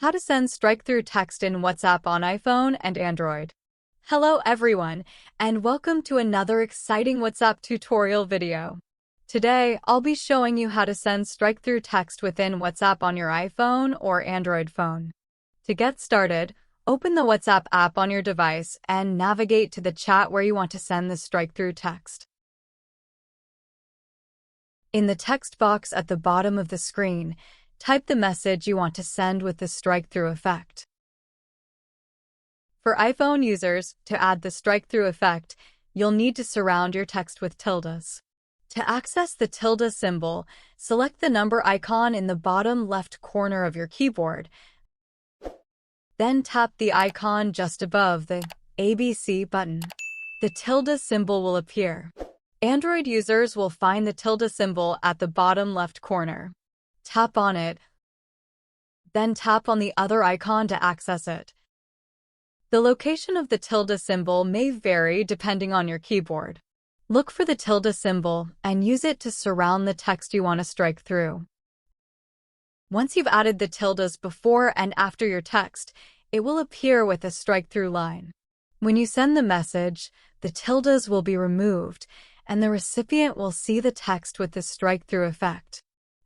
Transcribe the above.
How to send strike-through text in WhatsApp on iPhone and Android. Hello everyone, and welcome to another exciting WhatsApp tutorial video. Today, I'll be showing you how to send strike-through text within WhatsApp on your iPhone or Android phone. To get started, open the WhatsApp app on your device and navigate to the chat where you want to send the strike-through text. In the text box at the bottom of the screen, type the message you want to send with the strike-through effect. For iPhone users, to add the strike-through effect, you'll need to surround your text with tildes. To access the tilde symbol, select the number icon in the bottom left corner of your keyboard. Then tap the icon just above the ABC button. The tilde symbol will appear. Android users will find the tilde symbol at the bottom left corner. Tap on it, then tap on the other icon to access it. The location of the tilde symbol may vary depending on your keyboard. Look for the tilde symbol and use it to surround the text you want to strike through. Once you've added the tildes before and after your text, it will appear with a strike-through line. When you send the message, the tildes will be removed, and the recipient will see the text with the strike-through effect.